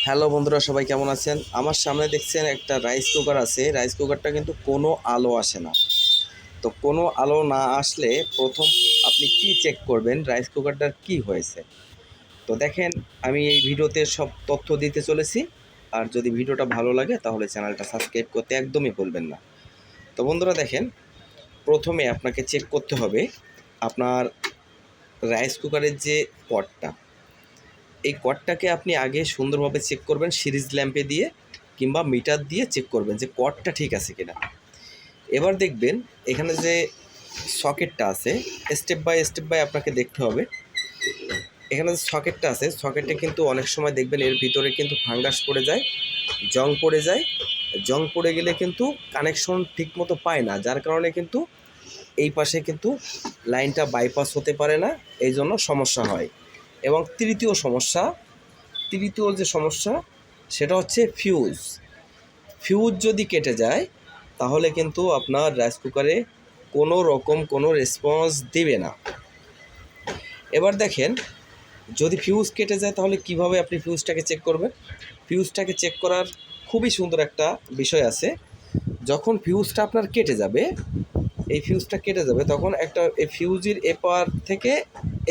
Hello বন্ধুরা, সবাই কেমন আছেন? আমার সামনে দেখছেন একটা রাইস কুকার আছে। রাইস কুকারটা কিন্তু কোনো আলো আসে না। তো কোনো আলো না আসলে প্রথম আপনি কি চেক করবেন রাইস কুকারটার কি হয়েছে? তো দেখেন, আমি এই ভিডিওতে সব তথ্য দিতে চলেছি। আর যদি ভিডিওটা ভালো লাগে তাহলে চ্যানেলটা সাবস্ক্রাইব করতে একদমই ভুলবেন না। তো বন্ধুরা দেখেন, প্রথমে আপনাকে চেক করতে হবে আপনার রাইস কুকারের যে পটটা, এই কর্ডটাকে আপনি আগে সুন্দরভাবে চেক করবেন সিরিজ ল্যাম্পে দিয়ে কিংবা মিটার দিয়ে চেক করবেন যে কর্ডটা ঠিক আছে কিনা। এবার দেখবেন এখানে যে সকেটটা আছে, স্টেপ বাই আপনাকে দেখতে হবে। এখানে যে সকেটটা আছে, সকেটটা কিন্তু অনেক সময় দেখবেন এর ভিতরে কিন্তু ফাঙ্গাস পড়ে যায়, জং পড়ে যায়। জং পড়ে গেলে কিন্তু কানেকশন ঠিকমতো পায় না, যার কারণে কিন্তু এই পাশে কিন্তু লাইনটা বাইপাস হতে পারে না, এই জন্য সমস্যা হয়। এবং তৃতীয় যে সমস্যা সেটা হচ্ছে ফিউজ। ফিউজ যদি কেটে যায় তাহলে কিন্তু আপনার রাইস কুকারে কোনো রকম কোনো রেসপন্স দিবে না। এবার দেখেন, যদি ফিউজ কেটে যায় তাহলে কিভাবে আপনি ফিউজটাকে চেক করবেন? ফিউজটাকে চেক করার খুবই সুন্দর একটা বিষয় আছে। যখন ফিউজটা আপনার কেটে যাবে, এই ফিউজটা কেটে যাবে তখন একটা এই ফিউজের এপার থেকে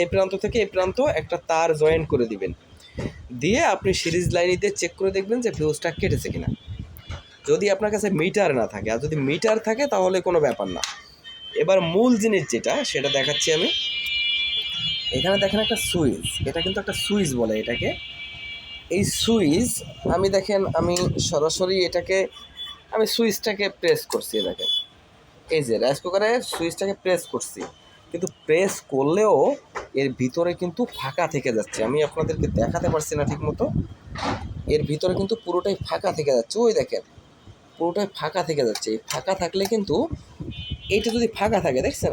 এই প্রান্ত থেকে এই প্রান্ত একটা তার জয়েন্ট করে দিবেন। দিয়ে আপনি সিরিজ লাইনিতে চেক করে দেখবেন যে ফিউজটা কেটেছে কিনা। যদি আপনার কাছে মিটার না থাকে, আর যদি মিটার থাকে তাহলে কোনো ব্যাপার না। এবার মূল জিনিস যেটা সেটা দেখাচ্ছি আমি। এখানে দেখেন একটা সুইচ, এটা কিন্তু একটা সুইচ বলে এটাকে। এই সুইচ আমি সরাসরি এটাকে আমি সুইচটাকে প্রেস করছি, দেখেন এই যে রাইস কুকারের সুইচটাকে প্রেস করছি, কিন্তু প্রেস করলেও এর ভিতরে কিন্তু ফাঁকা থেকে যাচ্ছে। আমি আপনাদেরকে দেখাতে পারছি না ঠিক মতো। এর ভিতরে কিন্তু পুরোটাই ফাঁকা থেকে যাচ্ছে, ওই দেখেন পুরোটাই ফাঁকা থেকে যাচ্ছে। এই ফাঁকা থাকলে কিন্তু এইটা যদি ফাঁকা থাকে, দেখছেন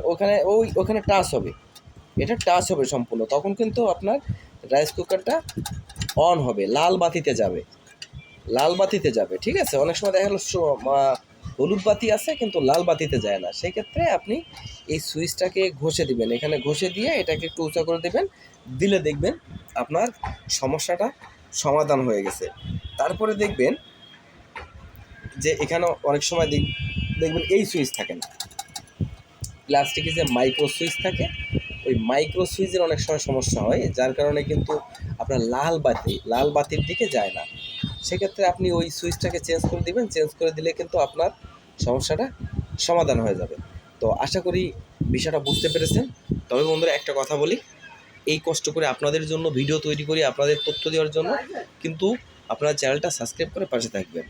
ওখানে টাচ হবে, এটা টাচ হবে সম্পূর্ণ, তখন কিন্তু আপনার রাইস কুকারটা অন হবে, লাল বাতিতে যাবে। ঠিক আছে, অনেক সময় দেখা গেলো হলুদ বাতি আছে কিন্তু লাল বাতিতে যায় না, সেই ক্ষেত্রে আপনি এই সুইচটাকে ঘষে দিবেন, এখানে ঘষে দিয়ে এটাকে একটু উঁচা করে দেবেন, দিলে দেখবেন আপনার সমস্যাটা সমাধান হয়ে গেছে। তারপরে দেখবেন যে এখানে অনেক সময় দেখবেন এই সুইচ থাকে না, প্লাস্টিকের যে মাইক্রো সুইচ থাকে, ওই মাইক্রো সুইচের অনেক সময় সমস্যা হয়, যার কারণে কিন্তু আপনার লাল বাতির দিকে যায় না। সেক্ষেত্রে আপনি ওই সুইচটাকে চেঞ্জ করে দিবেন, চেঞ্জ করে দিলে কিন্তু আপনার সমস্যাটা সমাধান হয়ে যাবে। তো আশা করি বিষয়টা বুঝতে পেরেছেন। তবে বন্ধুরা একটা কথা বলি, এই কষ্ট করে আপনাদের জন্য ভিডিও তৈরি করি আপনাদের তথ্য দেওয়ার জন্য, কিন্তু আপনার চ্যানেলটা সাবস্ক্রাইব করে পাশে থাকবেন।